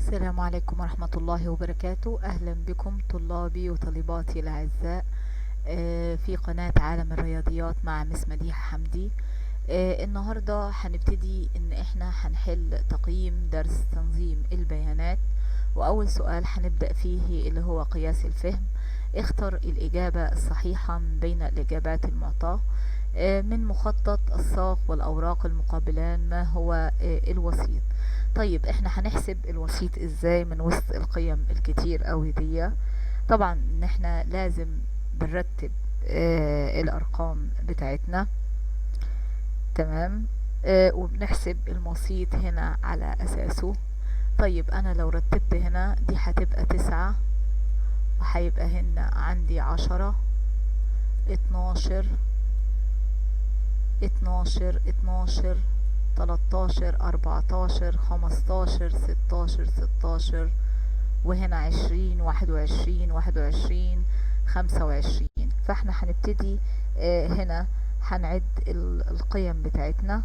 السلام عليكم ورحمة الله وبركاته. أهلا بكم طلابي وطالباتي الأعزاء في قناة عالم الرياضيات مع مس مديحة حمدي. النهاردة هنبتدي إن إحنا هنحل تقييم درس تنظيم البيانات، وأول سؤال هنبدأ فيه اللي هو قياس الفهم. اختر الإجابة الصحيحة من بين الإجابات المعطاة. من مخطط الساق والأوراق المقابلان ما هو الوسيط؟ طيب احنا هنحسب الوسيط ازاي من وسط القيم الكتير قوي دي؟ طبعا ان احنا لازم بنرتب الارقام بتاعتنا، تمام. وبنحسب الموسيط هنا على اساسه. طيب انا لو رتبت هنا دي هتبقى 9، وهيبقى هنا عندي 10، 12، 12، 12، 13، 14، 15، 16، 16، وهنا 20، 21، 21، 25. فاحنا هنبتدي هنا هنعد القيم بتاعتنا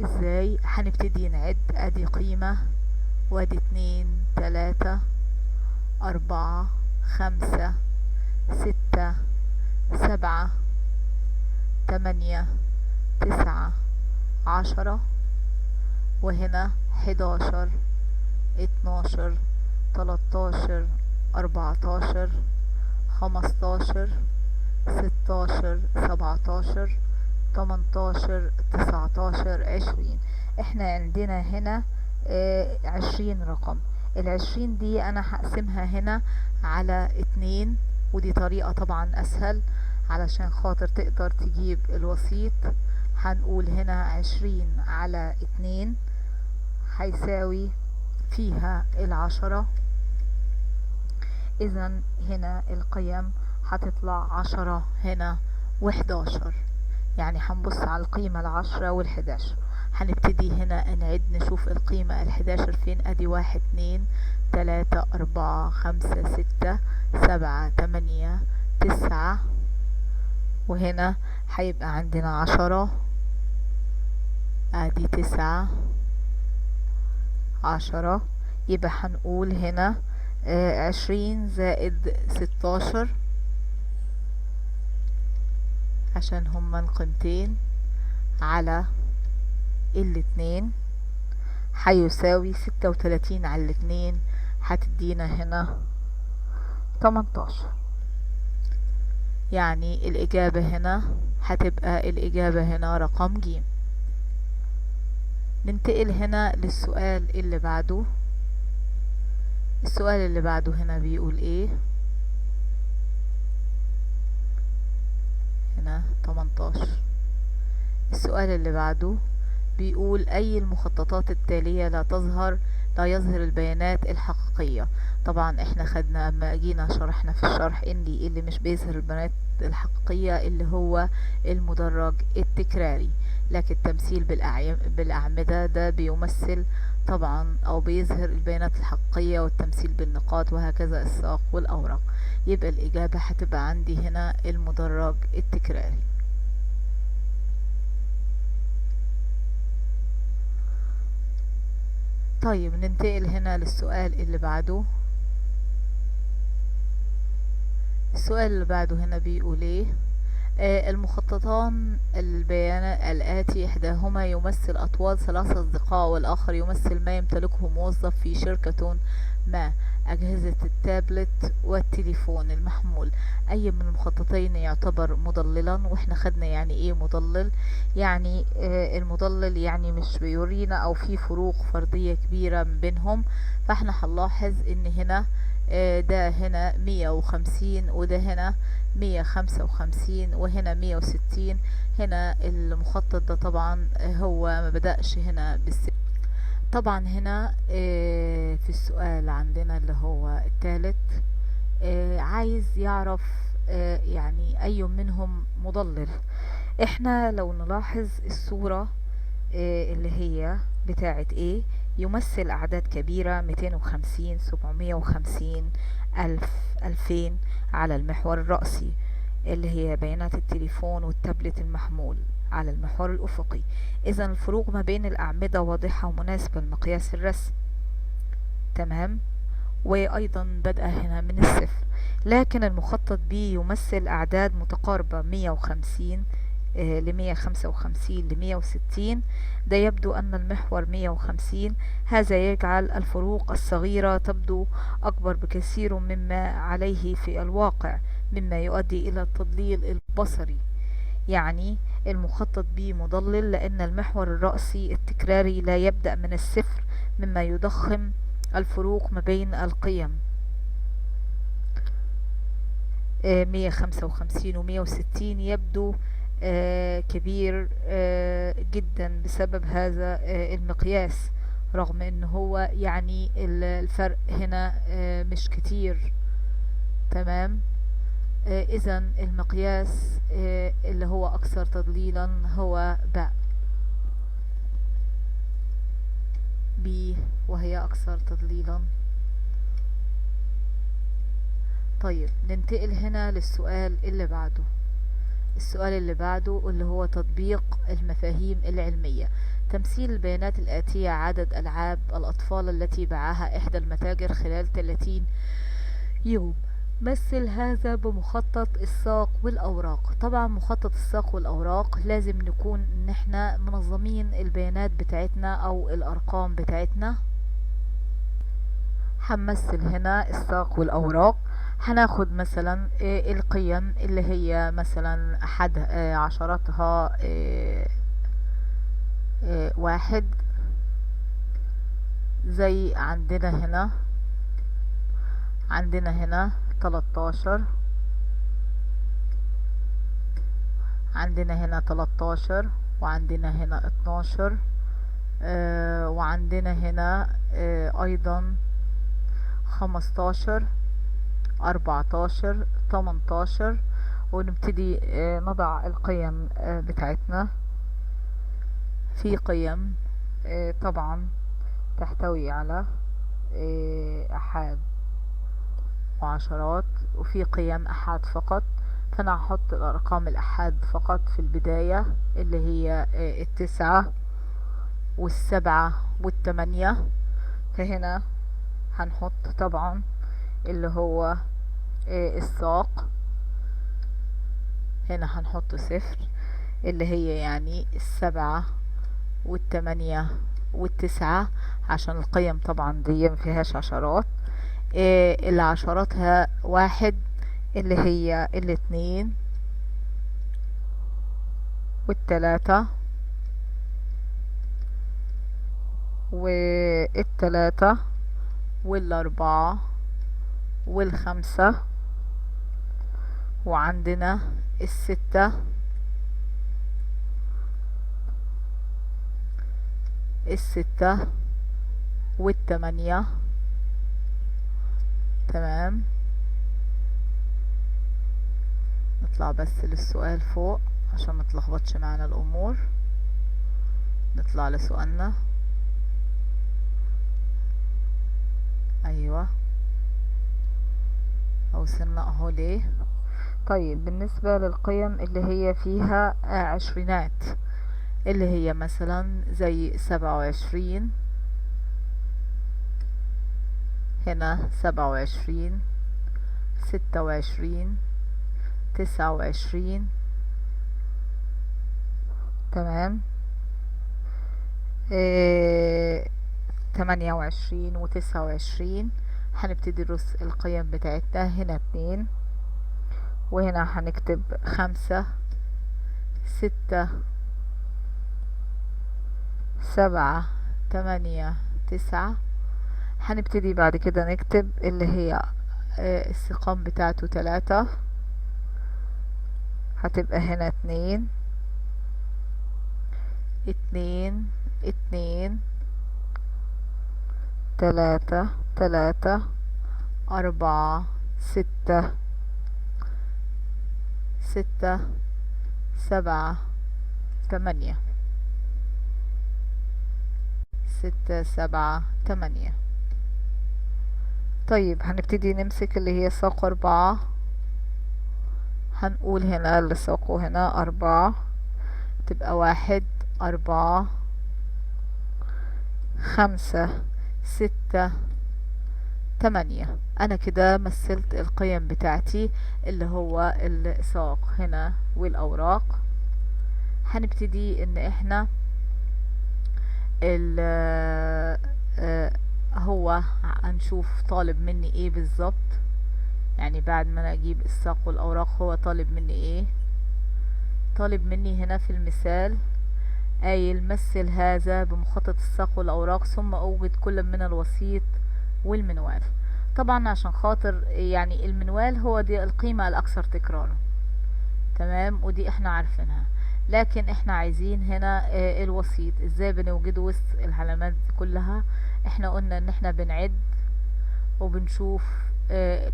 ازاي. هنبتدي نعد، ادي قيمة، وادي 2، 3، 4، 5، 6، 7، 8، 9، 10، وهنا 11، 12، 13، 14، 15، 16، 17، 18، 19، 20. احنا عندنا هنا 20 رقم. ال20 دي انا هقسمها هنا على 2، ودي طريقة طبعا اسهل علشان خاطر تقدر تجيب الوسيط. هنقول هنا 20 على 2 هيساوي فيها 10. اذا هنا القيم هتطلع 10 هنا و11. يعني هنبص على القيمة 10 وال11. هنبتدي هنا نعد نشوف القيمة 11 فين. ادي 1، 2، 3، 4، 5، 6، 7، 8، 9، وهنا هيبقى عندنا 10. ادي 9، 10. يبقى هنقول هنا 20 زائد 16 عشان هما القيمتين على الاتنين هيساوي 36 على الاتنين، هتدينا هنا 18. يعني الإجابة هنا هتبقى الإجابة هنا رقم ج. ننتقل هنا للسؤال اللي بعده. السؤال اللي بعده هنا بيقول ايه؟ هنا 18. السؤال اللي بعده بيقول اي المخططات التالية لا يظهر البيانات الحقيقية. طبعا احنا خدنا اما جينا شرحنا في الشرح ان اللي مش بيظهر البيانات الحقيقية اللي هو المدرج التكراري، لكن التمثيل بالأعمدة ده بيمثل طبعا او بيظهر البيانات الحقيقية، والتمثيل بالنقاط وهكذا الساق والأوراق. يبقى الإجابة هتبقى عندي هنا المدرج التكراري. طيب ننتقل هنا للسؤال اللي بعده. السؤال اللي بعده هنا بيقول ايه؟ المخططان البيانات الآتي إحداهما يمثل أطوال 3 أصدقاء، والآخر يمثل ما يمتلكه موظف في شركة ما، أجهزة التابلت والتليفون المحمول. أي من المخططين يعتبر مضللا؟ وإحنا خدنا يعني إيه مضلل. يعني المضلل يعني مش بيورينا أو في فروق فردية كبيرة من بينهم. فإحنا هنلاحظ إن هنا ده هنا 150، وده هنا 155، وهنا 160. هنا المخطط ده طبعا هو ما بدأش هنا بالصفر. طبعا هنا في السؤال عندنا اللي هو الثالث عايز يعرف يعني أي منهم مضلل. احنا لو نلاحظ الصورة اللي هي بتاعت ايه، يمثل أعداد كبيرة 250، 750، 1000، 2000 على المحور الرأسي اللي هي بيانات التليفون والتابلت المحمول على المحور الأفقي. إذا الفروق ما بين الأعمدة واضحة ومناسبة لمقياس الرسم. تمام. وأيضا بدأ هنا من الصفر، لكن المخطط B يمثل أعداد متقاربة 150 ل155 ل160. ده يبدو أن المحور 150، هذا يجعل الفروق الصغيرة تبدو أكبر بكثير مما عليه في الواقع، مما يؤدي إلى التضليل البصري. يعني المخطط B مضلل لأن المحور الرأسي التكراري لا يبدأ من الصفر، مما يضخم الفروق ما بين القيم 155 و160 يبدو كبير جدا بسبب هذا المقياس، رغم ان هو يعني الفرق هنا مش كتير. تمام. اذا المقياس اللي هو اكثر تضليلا هو B، وهي اكثر تضليلا. طيب ننتقل هنا للسؤال اللي بعده. السؤال اللي بعده اللي هو تطبيق المفاهيم العلمية. تمثيل البيانات الآتية عدد ألعاب الأطفال التي باعها إحدى المتاجر خلال 30 يوم. مثل هذا بمخطط الساق والأوراق. طبعا مخطط الساق والأوراق لازم نكون ان احنا منظمين البيانات بتاعتنا أو الأرقام بتاعتنا. هنمثل هنا الساق والأوراق. هناخد مثلا القيم اللي هي مثلا أحد عشراتها 1، زي عندنا هنا 13، عندنا هنا 13، وعندنا هنا 12، وعندنا هنا أيضا 15، 14، 18. ونبتدي نضع القيم بتاعتنا. في قيم طبعا تحتوي على أحاد وعشرات، وفي قيم أحاد فقط. فأنا هحط الأرقام الأحاد فقط في البداية، اللي هي 9 و7 و8. فهنا هنحط طبعا اللي هو الساق. هنا هنحط 0، اللي هي يعني 7 و8 و9، عشان القيم طبعا دي مفيهاش عشرات. اللي عشراتها 1، اللي هي 2 و3 و3 و4 و5، وعندنا 6، 6 و8. تمام. نطلع بس للسؤال فوق عشان ما تلخبطش معانا الامور. نطلع لسؤالنا. ايوه وصلنا اهو. ليه؟ طيب بالنسبة للقيم اللي هي فيها عشرينات، اللي هي مثلا زي 27، هنا 27، 26، 29. تمام. 28 و29. هنبتدي نرص القيم بتاعتنا. هنا 2، وهنا هنكتب 5، 6، 7، 8، 9. هنبتدي بعد كده نكتب اللي هي السقام بتاعته 3، هتبقى هنا 2، 2، 2، 3، 3، 4، 6، 6، 7، 8، 6، 7، 8. طيب هنبتدي نمسك اللي هي ساق 4. هنقول هنا اللي ساقه هنا 4، تبقى 1، 4، 5، 6، 8. انا كده مثلت القيم بتاعتي اللي هو الساق هنا والاوراق. هنبتدي ان احنا هو هنشوف طالب مني ايه بالظبط. يعني بعد ما انا اجيب الساق والاوراق هو طالب مني ايه؟ طالب مني هنا في المثال قايل مثل هذا بمخطط الساق والاوراق ثم اوجد كل من الوسيط والمنوال. طبعا عشان خاطر يعني المنوال هو دي القيمة الاكثر تكرارا، تمام، ودي احنا عارفينها. لكن احنا عايزين هنا الوسيط ازاي بنوجده وسط العلامات دي كلها. احنا قلنا ان احنا بنعد وبنشوف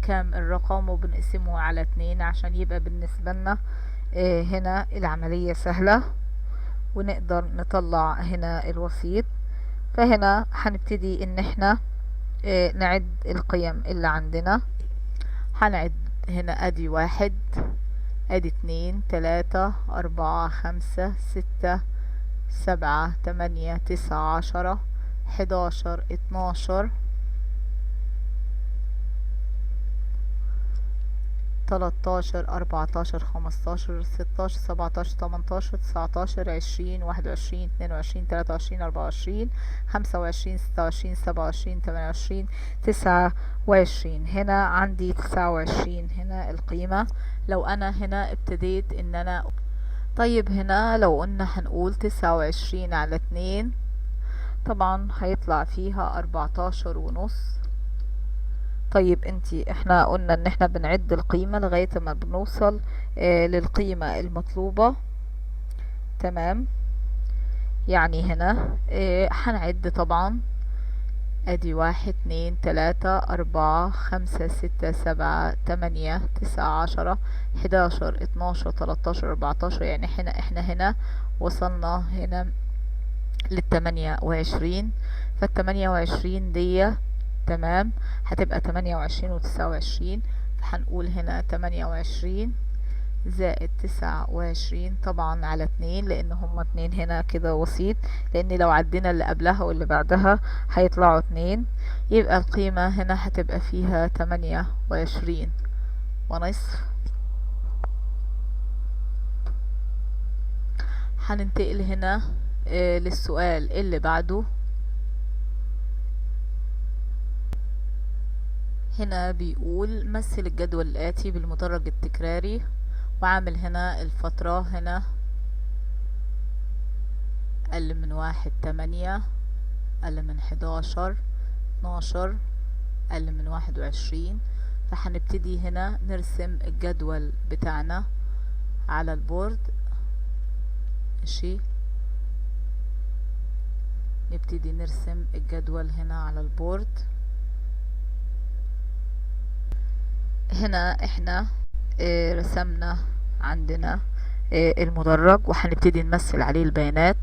كام الرقم وبنقسمه على 2 عشان يبقى بالنسبة لنا هنا العملية سهلة ونقدر نطلع هنا الوسيط. فهنا هنبتدي ان احنا نعد القيم اللي عندنا. هنعد هنا ادي 1 ادي 2 3 4 5 6 7 8 9 10 11 12 13 14 15 16 17 18 19 20 21 22 23 24 25 26 27 28 29. هنا عندي 29 هنا القيمة. لو انا هنا ابتديت ان انا طيب هنا لو قلنا هنقول 29 على 2 طبعا هيطلع فيها 14.5. طيب احنا قلنا ان احنا بنعد القيمة لغاية ما بنوصل للقيمة المطلوبة، تمام. يعني هنا هنعد طبعا ادي 1 2 3 4 5 6 7 8 9 10 11 12 13 14. يعني احنا هنا وصلنا هنا لل28. فال28 دي تمام هتبقى 28 و29. فهنقول هنا 28 زائد 29 طبعا على 2 لان هما 2 هنا كده وسيط، لان لو عدينا اللي قبلها واللي بعدها هيطلعوا 2. يبقى القيمة هنا هتبقى فيها 28.5. هننتقل هنا للسؤال اللي بعده. هنا بيقول مثل الجدول الآتي بالمدرج التكراري، وعامل هنا الفترة هنا أقل من 1 8 أقل من 11 12 أقل من 21. فهنبتدي هنا نرسم الجدول بتاعنا على البورد. ماشي، نبتدي نرسم الجدول هنا على البورد. هنا احنا رسمنا عندنا المدرج وهنبتدي نمثل عليه البيانات.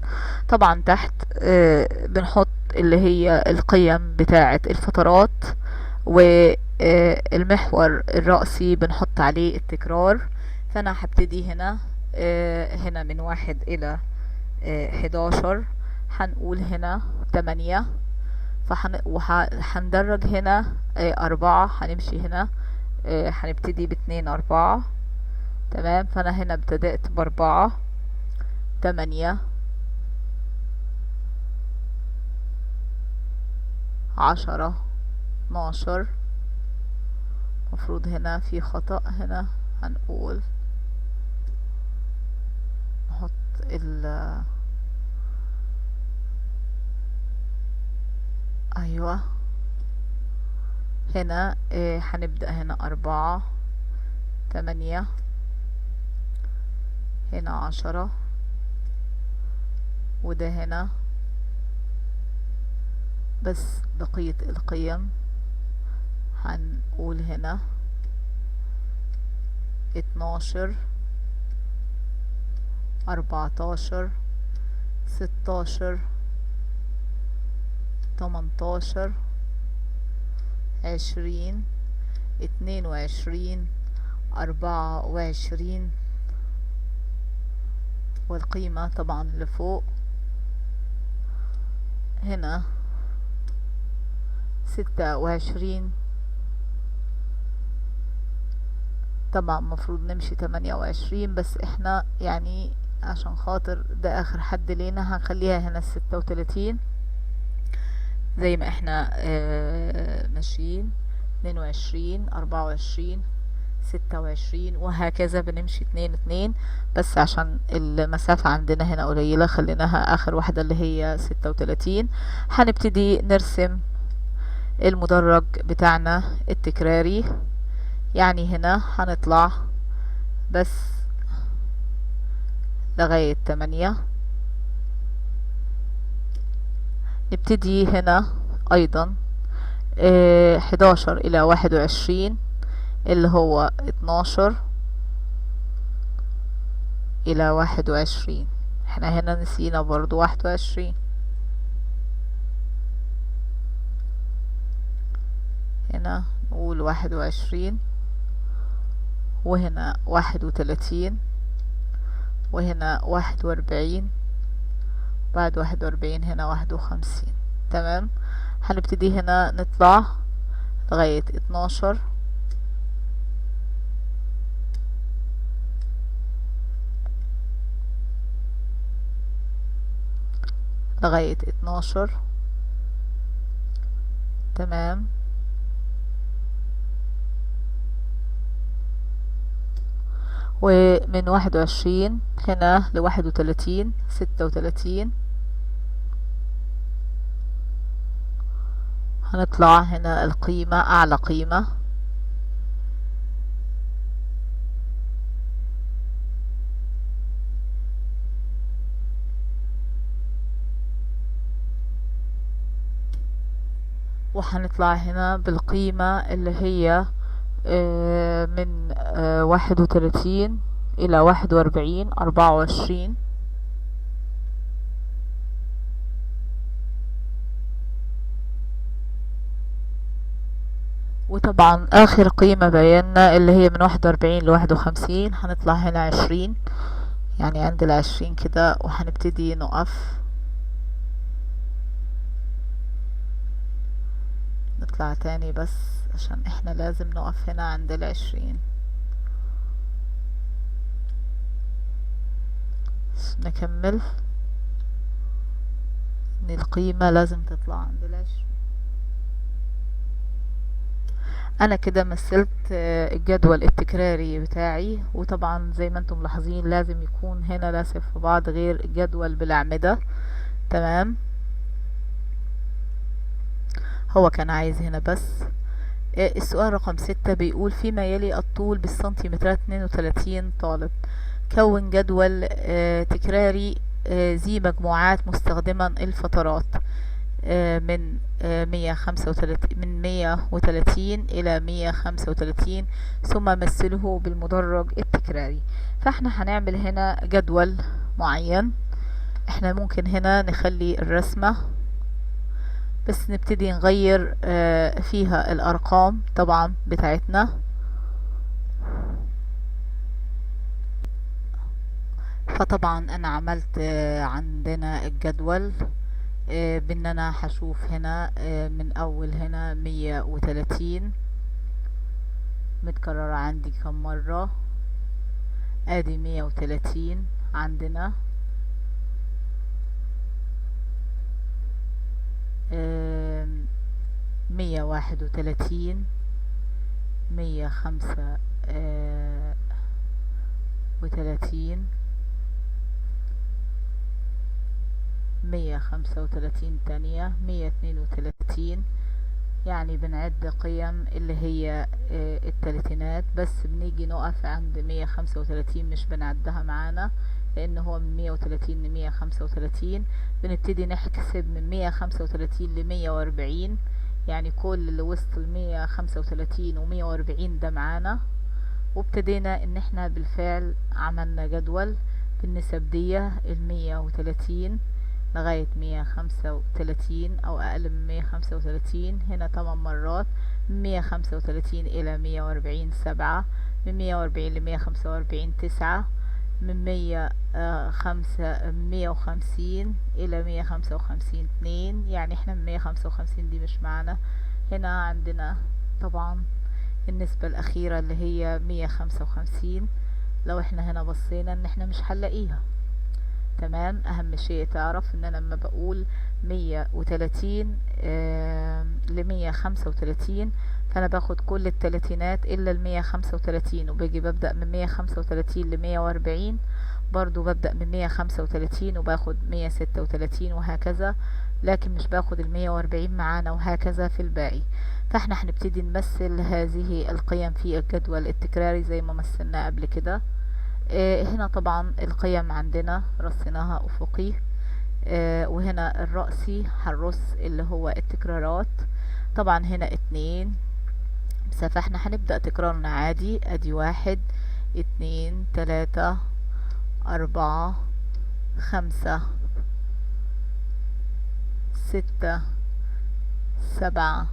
طبعا تحت بنحط اللي هي القيم بتاعة الفترات، والمحور الرأسي بنحط عليه التكرار. فانا هبتدي هنا من 1 إلى 11. هنقول هنا 8. وهندرج هنا 4. هنمشي هنا هنبتدي ب2 4، تمام. فانا هنا ابتدأت ب4 8 10 12. مفروض هنا في خطأ، هنا هنقول نحط ايوه هنا هنبدأ هنا 4 8 هنا 10 وده هنا بس بقية القيم هنقول هنا 12 14 16 18 20 22 24. والقيمة طبعا اللي فوق هنا 26 طبعا مفروض نمشي 28، بس احنا يعني عشان خاطر ده اخر حد لينا هنخليها هنا 36 زي ما احنا ماشيين. 22 24 26 وهكذا بنمشي 2 2. بس عشان المسافة عندنا هنا قليلة خليناها اخر واحدة اللي هي 36. هنبتدي نرسم المدرج بتاعنا التكراري. يعني هنا هنطلع بس لغاية 8. نبتدي هنا ايضا 11 الى 21 اللي هو 12 الى 21. احنا هنا نسينا برضو 21. هنا نقول 21 وهنا 31 وهنا 41 بعد 41 هنا 51. تمام. هنبتدي هنا نطلع لغاية 12 لغاية 12. تمام. ومن 21 هنا ل31 36. هنطلع هنا القيمة أعلى قيمة. وهنطلع هنا بالقيمة اللي هي من 31 إلى 41 24. وطبعا آخر قيمة بينا اللي هي من 41 ل51. هنطلع هنا 20 يعني عند 20 كده وهنبتدي نقف. نطلع تاني بس عشان احنا لازم نقف هنا عند 20. نكمل ان القيمة لازم تطلع عند 20. انا كده مثلت الجدول التكراري بتاعي. وطبعا زي ما انتم ملاحظين لازم يكون هنا لاسف في بعض غير الجدول بالاعمدة. تمام. هو كان عايز هنا بس السؤال رقم 6 بيقول فيما يلي الطول بالسنتيمترات 32 طالب. كون جدول تكراري ذي مجموعات مستخدما الفترات من 130 إلى 135 ثم مثله بالمدرج التكراري. فاحنا هنعمل هنا جدول معين. احنا ممكن هنا نخلي الرسمة بس نبتدي نغير فيها الأرقام طبعا بتاعتنا. فطبعا أنا عملت عندنا الجدول بان انا هشوف هنا من اول هنا 130 متكررة عندي كم مرة. ادي 130 عندنا 131 135 135 تانية 132. يعني بنعد قيم اللي هي التلاتينات بس بنيجي نقف عند 135 مش بنعدها معانا لان هو من 130 ل 135. بنبتدي نحسب من 135 ل 140 يعني كل اللي وسط ال 135 و 140 ده معانا. وابتدينا ان احنا بالفعل عملنا جدول بالنسب دي ال 130 لغاية 135 او اقل من 135. هنا 8 مرات من 135 الى 140 7 من 140 ل 145 9 من 150 الى 155 2. يعني احنا من 155 دي مش معانا. هنا عندنا طبعا النسبة الأخيرة اللي هي 155، لو احنا هنا بصينا ان احنا مش هنلاقيها. تمام. اهم شيء تعرف ان انا لما بقول 130 ل135، فانا باخد كل التلاتينات الا ال135، وباجي ببدأ من 135 ل140، برضو ببدأ من 135 وباخد 136 وهكذا، لكن مش باخد ال140 معانا، وهكذا في الباقي. فاحنا هنبتدي نمثل هذه القيم في الجدول التكراري زي ما مثلنا قبل كده. هنا طبعا القيم عندنا رصيناها افقي، وهنا الرأسي هنرص اللي هو التكرارات. طبعا هنا 2، فاحنا هنبدأ تكرارنا عادي. ادي 1 2 3 4 5 6 7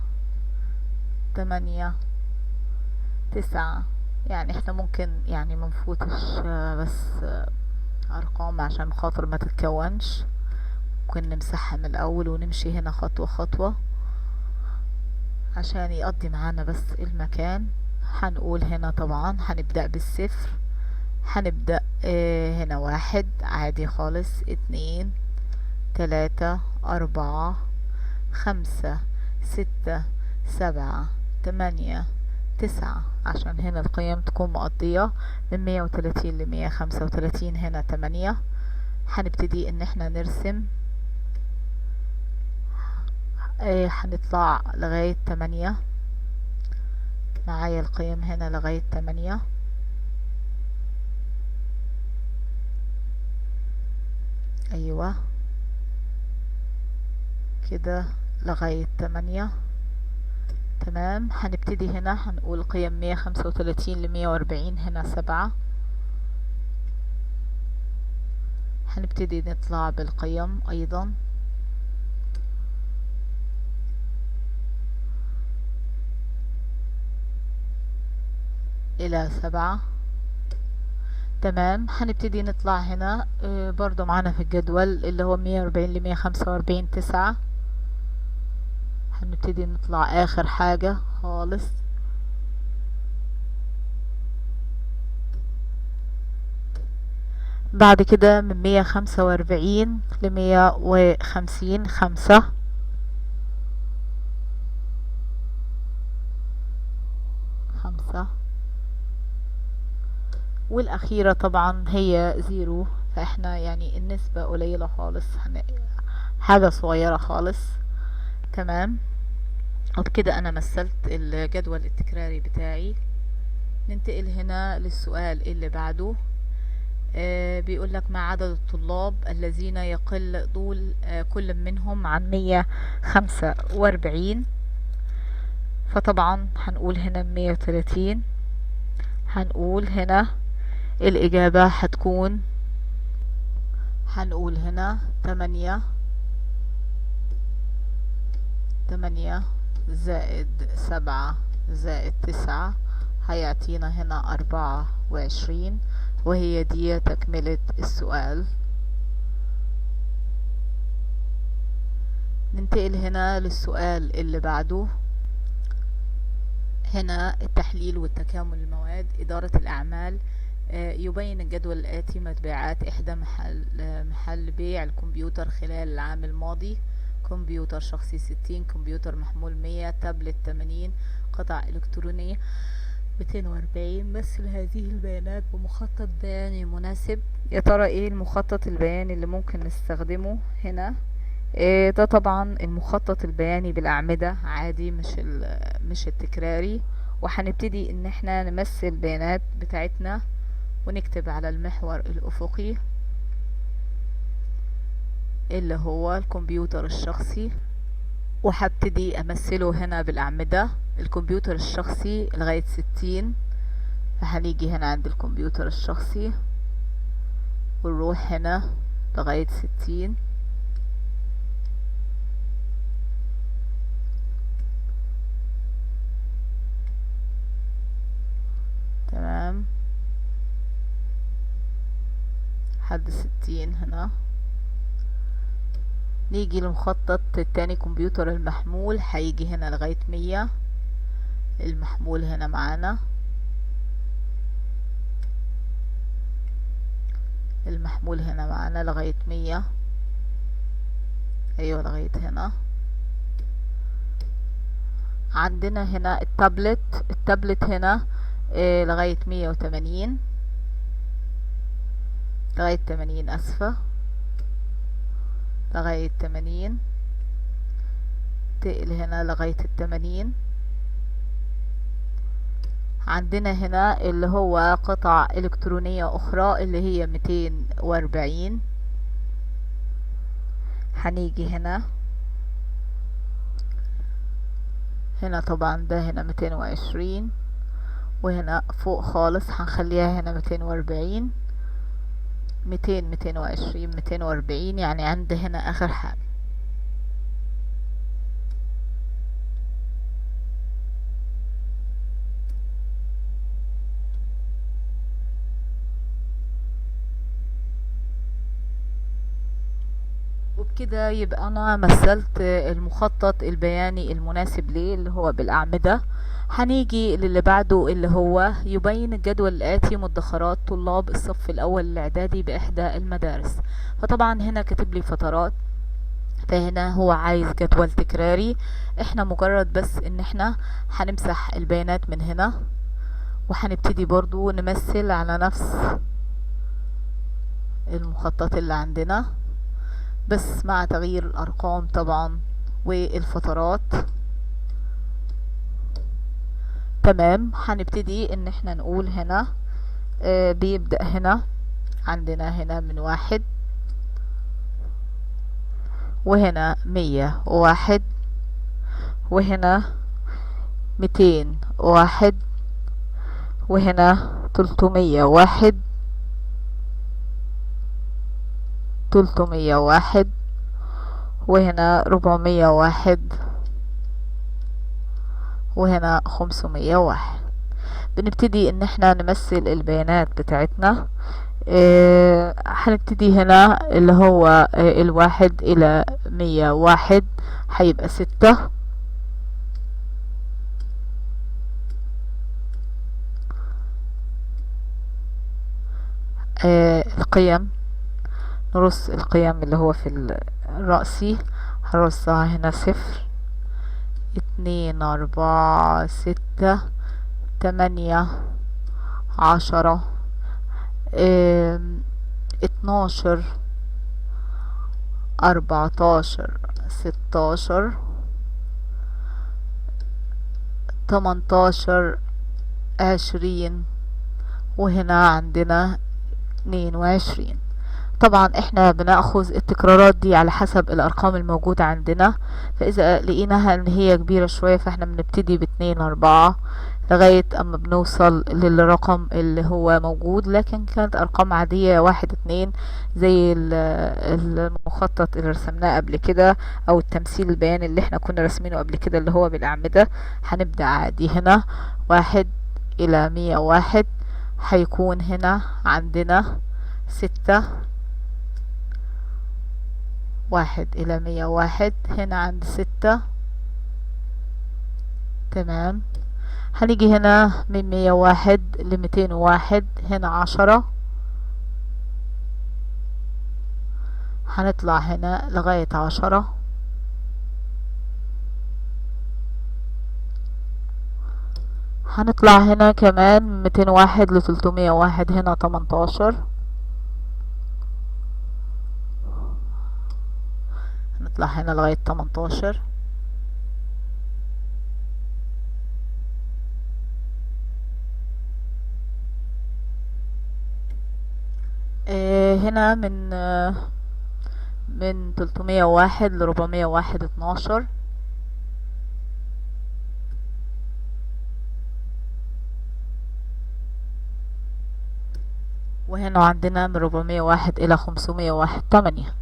8 9. يعني احنا ممكن يعني منفوتش بس ارقام عشان خاطر ما تتكونش، ممكن نمسحها من الاول ونمشي هنا خطوة خطوة عشان يقضي معانا بس المكان. هنقول هنا طبعا هنبدأ بالصفر، هنبدأ هنا 1 عادي خالص، 2 3 4 5 6 7 8 9، عشان هنا القيم تكون مقضية من 130 ل135. هنا 8. هنبتدي ان احنا نرسم، هنطلع لغاية 8. معايا القيم هنا لغاية 8. ايوه كده لغاية 8. تمام. هنبتدي هنا هنقول قيم 135 ل140. هنا 7. هنبتدي نطلع بالقيم ايضا الى 7. تمام. هنبتدي نطلع هنا برضو معانا في الجدول اللي هو 140 ل145 9. هنبتدي نطلع اخر حاجة خالص، بعد كده من 145 ل150 5. والاخيرة طبعا هي 0، فاحنا يعني النسبة قليلة خالص، حاجة صغيرة خالص. تمام. وبكده انا مثلت الجدول التكراري بتاعي. ننتقل هنا للسؤال اللي بعده. بيقول لك ما عدد الطلاب الذين يقل طول كل منهم عن 145. فطبعا هنقول هنا 130. هنقول هنا الإجابة هتكون، هنقول هنا 8 زائد 7 زائد 9 هيعطينا هنا 24، وهي دي تكملة السؤال. ننتقل هنا للسؤال اللي بعده. هنا التحليل والتكامل المواد إدارة الأعمال. يبين الجدول الآتي مبيعات إحدى محل بيع الكمبيوتر خلال العام الماضي: كمبيوتر شخصي 60، كمبيوتر محمول 100، تابلت 80، قطع إلكترونية 240. مثل هذه البيانات بمخطط بياني مناسب. يا ترى ايه المخطط البياني اللي ممكن نستخدمه هنا؟ ده طبعا المخطط البياني بالأعمدة عادي، مش التكراري. وهنبتدي ان احنا نمثل البيانات بتاعتنا ونكتب على المحور الأفقي اللي هو الكمبيوتر الشخصي، وهبتدي امثله هنا بالأعمدة. الكمبيوتر الشخصي لغاية 60، فهنيجي هنا عند الكمبيوتر الشخصي ونروح هنا لغاية 60. تمام. حد 60 هنا. نيجي لمخطط التاني كمبيوتر المحمول، هيجي هنا لغاية 100. المحمول هنا معانا، المحمول هنا معانا لغاية 100. ايوه لغاية هنا. عندنا هنا التابلت هنا لغاية 180، لغاية 80 اسفة، لغاية 80. تقل هنا لغاية 80. عندنا هنا اللي هو قطع الكترونية اخرى اللي هي 240. هنيجي هنا طبعا ده هنا 220، وهنا فوق خالص هنخليها هنا 240، 220 240، يعني عند هنا اخر حاجة. وبكده يبقى انا مثلت المخطط البياني المناسب ليه اللي هو بالاعمدة. هنيجي للي بعده اللي هو يبين الجدول الآتي مدخرات طلاب الصف الأول الإعدادي بإحدى المدارس. فطبعا هنا كاتب لي فترات، فهنا هو عايز جدول تكراري. احنا مجرد بس ان احنا هنمسح البيانات من هنا، وهنبتدي برضو نمثل على نفس المخطط اللي عندنا بس مع تغيير الأرقام طبعا والفترات. تمام. هنبتدي ان احنا نقول هنا بيبدأ هنا عندنا هنا من 1، وهنا 101، وهنا 201، وهنا 301، 301، وهنا 401، وهنا 501. بنبتدي ان احنا نمثل البيانات بتاعتنا. هنبتدي هنا اللي هو 1 إلى 101 هيبقى 6. القيم نرص القيم اللي هو في الرأسي، هرصها هنا 0، 2، 4، 6، 8، 10، 12، 14، 16، 18، 20، وهنا عندنا 22. طبعا احنا بناخذ التكرارات دي على حسب الارقام الموجودة عندنا، فاذا لقيناها ان هي كبيرة شوية فاحنا بنبتدي ب2، 4 لغاية اما بنوصل للرقم اللي هو موجود. لكن كانت ارقام عادية 1، 2 زي المخطط اللي رسمناه قبل كده او التمثيل البياني اللي احنا كنا رسمينه قبل كده اللي هو بالاعمدة. هنبدأ عادي هنا 1 إلى 101 هيكون هنا عندنا 6، 1 إلى 101 هنا عند 6. تمام. هنيجي هنا من 101 ل201 هنا 10. هنطلع هنا لغاية 10. هنطلع هنا كمان من 201 ل301 هنا 18. هنطلع هنا لغاية 18. هنا من 301 ل401 12. وهنا عندنا من 401 إلى 501 8.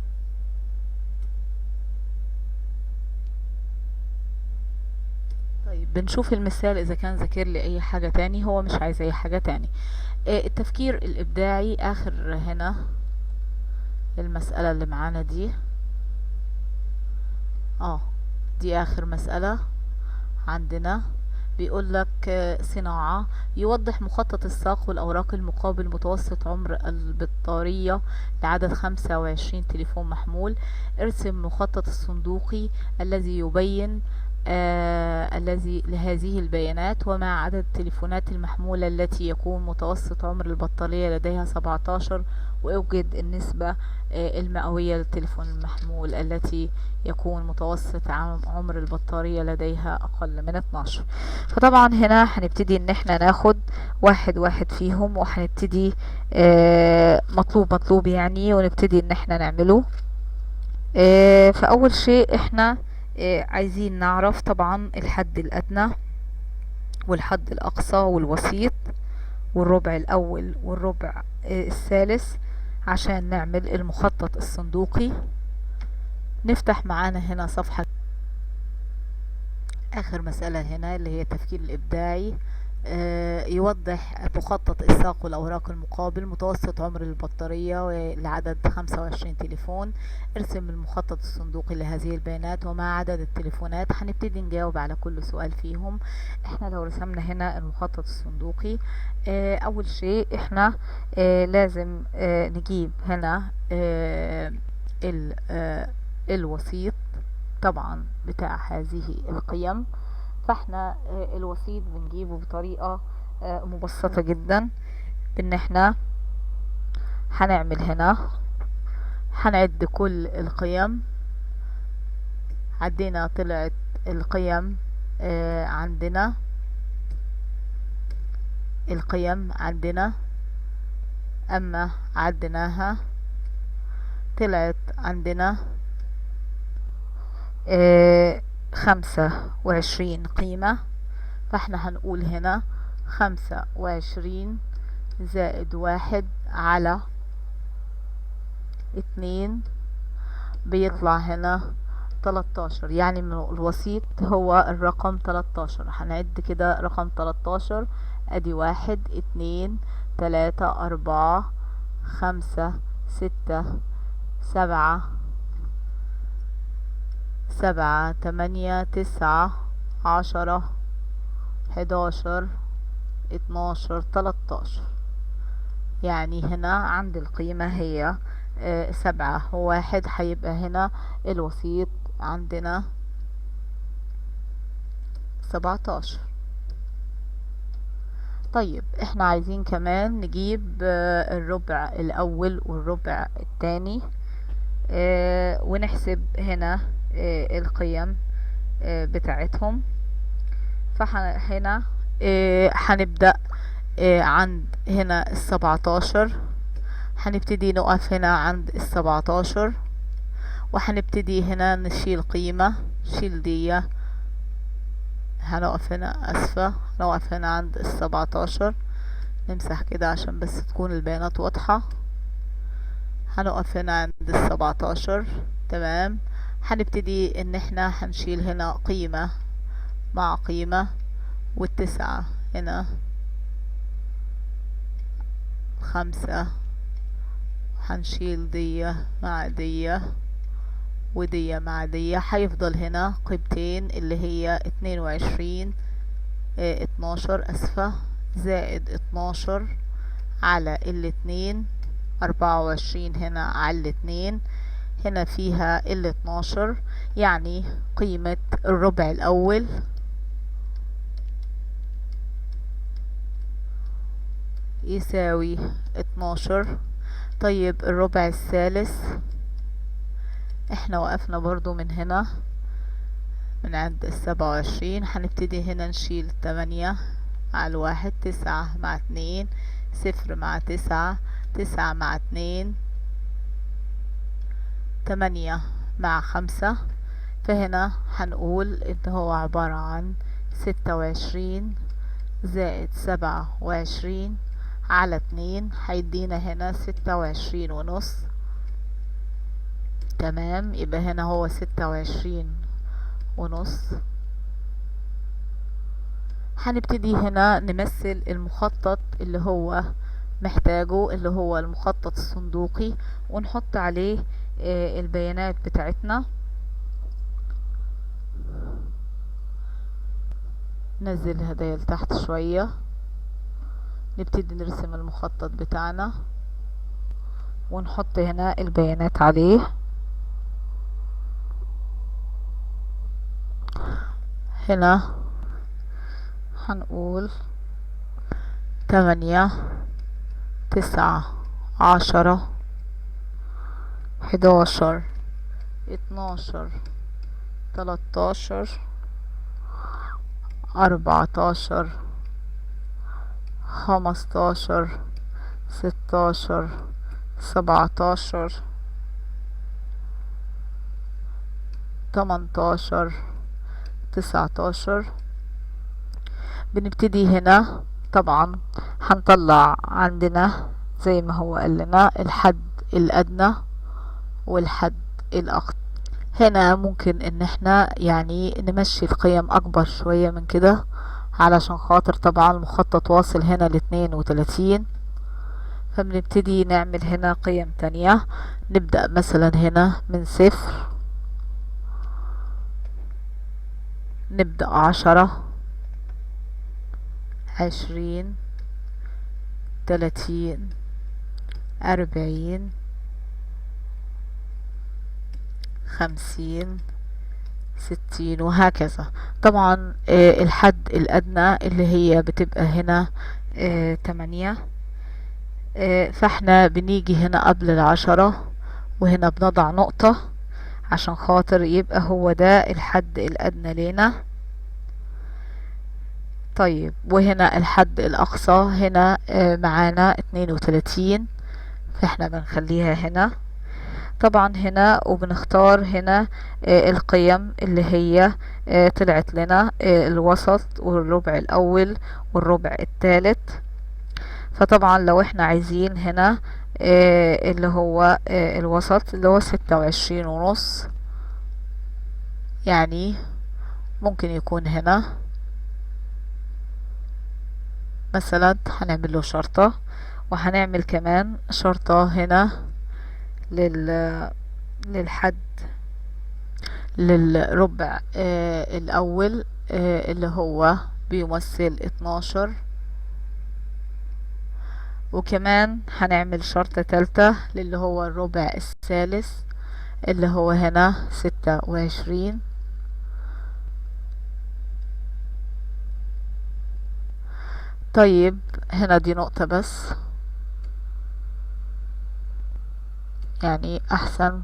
طيب بنشوف المثال إذا كان ذاكر لي أي حاجة تاني. هو مش عايز أي حاجة تاني. التفكير الإبداعي آخر هنا المسألة اللي معانا دي دي آخر مسألة عندنا. بيقول لك صناعة. يوضح مخطط الساق والأوراق المقابل متوسط عمر البطارية لعدد 25 تليفون محمول. ارسم مخطط الصندوقي الذي يبين الذي لهذه البيانات، ومع عدد التليفونات المحمولة التي يكون متوسط عمر البطارية لديها 17، وأوجد النسبة المئوية للتليفون المحمول التي يكون متوسط عمر البطارية لديها أقل من 12. فطبعا هنا هنبتدي ان احنا ناخد واحد واحد فيهم، وهنبتدي مطلوب يعني، ونبتدي ان احنا نعمله. فأول شيء احنا عايزين نعرف طبعا الحد الأدنى والحد الأقصى والوسيط والربع الأول والربع الثالث عشان نعمل المخطط الصندوقي. نفتح معانا هنا صفحة آخر مسألة هنا اللي هي التفكير الإبداعي. يوضح مخطط الساق والأوراق المقابل متوسط عمر البطارية لعدد 25 تليفون. ارسم المخطط الصندوقي لهذه البيانات ومع عدد التليفونات. هنبتدي نجاوب على كل سؤال فيهم. احنا لو رسمنا هنا المخطط الصندوقي، أول شيء احنا لازم نجيب هنا الوسيط طبعا بتاع هذه القيم. فاحنا الوسيط بنجيبه بطريقة مبسطة جدا، بان احنا هنعمل هنا هنعد كل القيم. عدينا طلعت القيم عندنا اما عدناها طلعت عندنا 25 قيمة. فاحنا هنقول هنا 25 زائد 1 على 2 بيطلع هنا 13. يعني من الوسيط هو الرقم 13. هنعد كده رقم 13. ادي 1 2 3 4 5 6 7 8 9 10 11 12 13. يعني هنا عند القيمة هي 7 و1 هيبقى هنا الوسيط عندنا 17. طيب احنا عايزين كمان نجيب الربع الأول والربع الثاني، ونحسب هنا القيم بتاعتهم. فهنا هنبدأ عند هنا 17. هنبتدي نقف هنا عند 17، وهنبتدي هنا نشيل قيمة، شيل دي. هنقف هنا هنقف هنا عند 17. نمسح كده عشان بس تكون البيانات واضحة. هنقف هنا عند 17. تمام. هنبتدي ان احنا هنشيل هنا قيمة مع قيمة، والتسعة هنا 5. هنشيل دي مع دي ودي مع دي. هيفضل هنا قيمتين اللي هي 22 12 زائد 12 على الاتنين 24. هنا على الاتنين هنا فيها 12. يعني قيمة الربع الأول يساوي 12. طيب الربع الثالث احنا وقفنا برضو من هنا من عند 27. هنبتدي هنا نشيل 8 على 1. 9 مع 2 0 مع 9 9 مع 2 8 مع 5. فهنا هنقول ان هو عبارة عن 26 زائد 27 على 2 هيدينا هنا 26 ونص. تمام. يبقى هنا هو 26 ونص. هنبتدي هنا نمثل المخطط اللي هو محتاجه، اللي هو المخطط الصندوقي، ونحط عليه البيانات بتاعتنا. ننزل الهدايا لتحت شوية، نبتدي نرسم المخطط بتاعنا ونحط هنا البيانات عليه. هنا هنقول 8 9 10 11 12 13 14 15 16 17 18 19. بنبتدي هنا طبعا هنطلع عندنا زي ما هو قال لنا الحد الأدنى والحد الأقصى. هنا ممكن ان احنا يعني نمشي القيم اكبر شوية من كده علشان خاطر طبعا المخطط واصل هنا ل32، فبنبتدي نعمل هنا قيم تانية. نبدأ مثلا هنا من 0، نبدأ 10 20 30 40 50 60 وهكذا. طبعا الحد الأدنى اللي هي بتبقى هنا 8. فاحنا بنيجي هنا قبل 10 وهنا بنضع نقطة عشان خاطر يبقى هو ده الحد الأدنى لنا. طيب وهنا الحد الأقصى هنا معانا 32، فاحنا بنخليها هنا طبعا هنا، وبنختار هنا القيم اللي هي طلعت لنا الوسط والربع الأول والربع الثالث. فطبعا لو احنا عايزين هنا اللي هو الوسط اللي هو 26.5، يعني ممكن يكون هنا مثلا هنعمل له شرطة، وهنعمل كمان شرطة هنا للحد للربع الأول اللي هو بيمثل 12، وكمان هنعمل شرطة تالتة اللي هو الربع الثالث اللي هو هنا 26. طيب هنا دي نقطة بس، يعني أحسن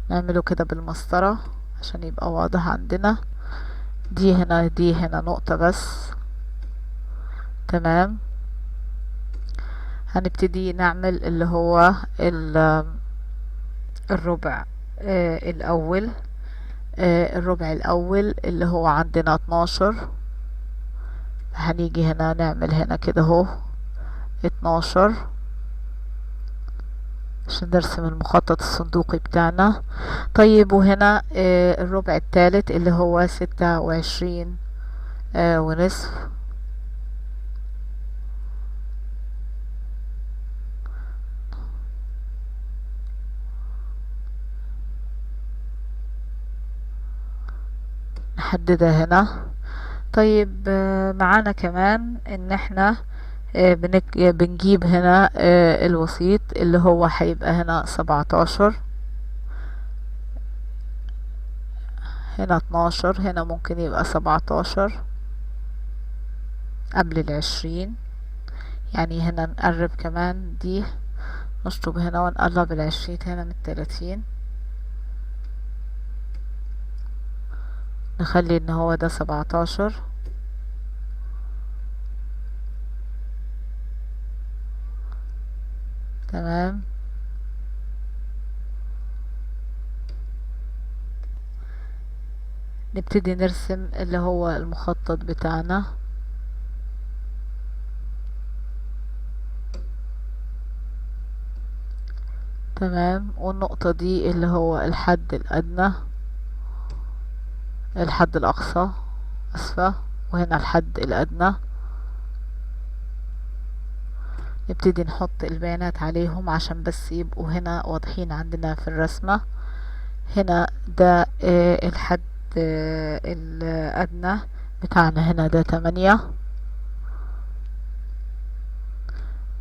نعمله كده بالمسطرة عشان يبقى واضح عندنا. دي هنا نقطة بس. تمام. هنبتدي نعمل اللي هو الربع الأول. الربع الأول اللي هو عندنا 12، هنيجي هنا نعمل هنا كده اهو 12 عشان نرسم المخطط الصندوقي بتاعنا. طيب وهنا الربع الثالث اللي هو 26 ونصف. نحددها هنا. طيب معانا كمان ان احنا بنجيب هنا الوسيط اللي هو هيبقى هنا 17، هنا 12، هنا ممكن يبقى 17 قبل 20. يعني هنا نقرب كمان دي، نشطب هنا ونقرب 20 هنا من 30، نخلي ان هو ده 17. تمام. نبتدي نرسم اللي هو المخطط بتاعنا. تمام. والنقطة دي اللي هو الحد الأدنى، الحد الأقصى أسفة، وهنا الحد الأدنى. نبتدي نحط البيانات عليهم عشان بس يبقوا هنا واضحين عندنا في الرسمة. هنا ده الحد الأدنى بتاعنا هنا ده 8،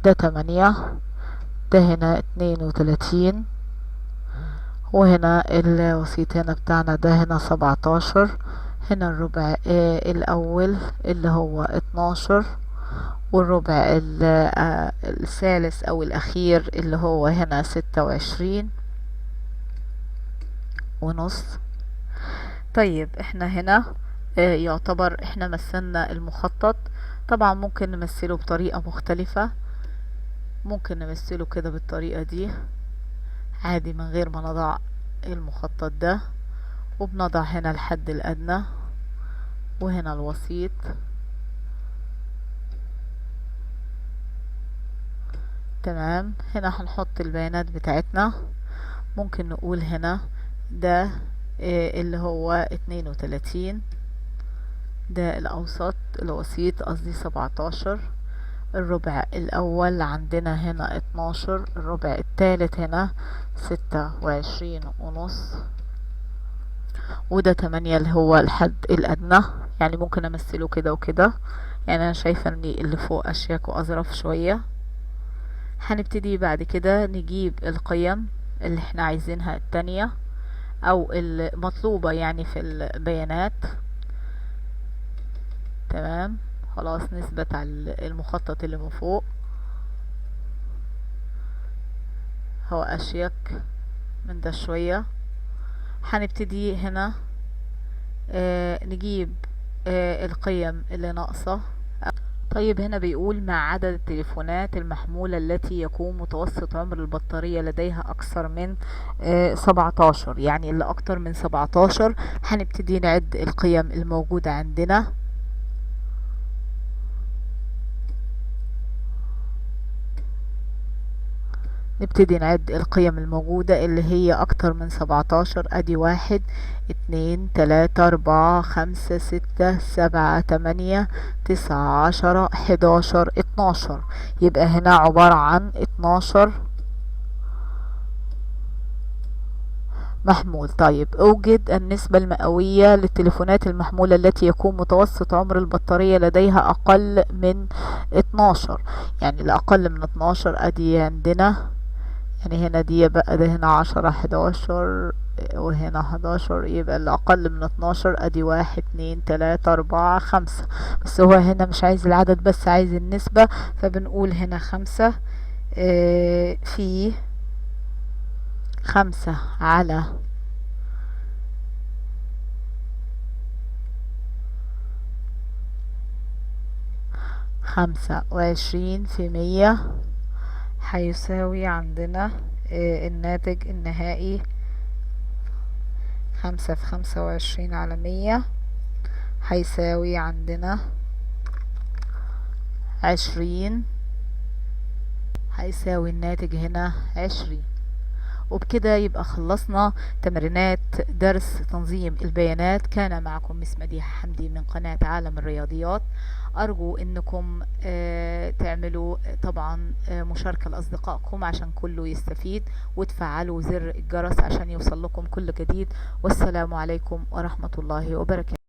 ده 8، ده هنا 32، وهنا الوسيط هنا بتاعنا ده هنا 17، هنا الربع الأول اللي هو 12، والربع الثالث أو الأخير اللي هو هنا 26 ونص. طيب احنا هنا يعتبر احنا مثلنا المخطط. طبعا ممكن نمثله بطريقة مختلفة، ممكن نمثله كده بالطريقة دي عادي من غير ما نضع المخطط ده، وبنضع هنا الحد الأدنى وهنا الوسيط. تمام، هنا هنحط البيانات بتاعتنا. ممكن نقول هنا ده اللي هو 32، ده الأوسط الوسيط قصدي 17، الربع الأول عندنا هنا 12، الربع الثالث هنا 26.5، وده 8 اللي هو الحد الأدنى. يعني ممكن أمثله كده وكده، يعني أنا شايفة إن اللي فوق أشيك وأظرف شوية. هنبتدي بعد كده نجيب القيم اللي احنا عايزينها التانية أو المطلوبة يعني في البيانات. تمام، خلاص نثبت على المخطط اللي من فوق، هو أشيك من ده شوية. هنبتدي هنا نجيب القيم اللي ناقصة. طيب هنا بيقول مع عدد التليفونات المحمولة التي يكون متوسط عمر البطارية لديها أكثر من 17، يعني اللي أكتر من 17. هنبتدي نعد القيم الموجودة عندنا. نبتدي نعد القيم الموجودة اللي هي أكتر من 17. أدي 1 2 3 4 5 6 7 8 9 10 11 12. يبقى هنا عبارة عن 12 محمول. طيب أوجد النسبة المئوية للتليفونات المحمولة التي يكون متوسط عمر البطارية لديها أقل من 12. يعني الأقل من 12 أدي عندنا، يعني هنا دي بقى ده هنا 10 11 وهنا 11، يبقى اللي أقل من 12 أدي 1 2 3 4 5. بس هو هنا مش عايز العدد بس عايز النسبة، فبنقول هنا 5 في 5 على 25 في 100 هيساوي عندنا الناتج النهائي 5 في 25 على 100 هيساوي عندنا 20، هيساوي الناتج هنا 20. وبكده يبقى خلصنا تمرينات درس تنظيم البيانات. كان معكم مس مديحة حمدي من قناة عالم الرياضيات. أرجو أنكم تعملوا طبعا مشاركة لأصدقائكم عشان كله يستفيد، وتفعلوا زر الجرس عشان يوصل لكم كل جديد. والسلام عليكم ورحمة الله وبركاته.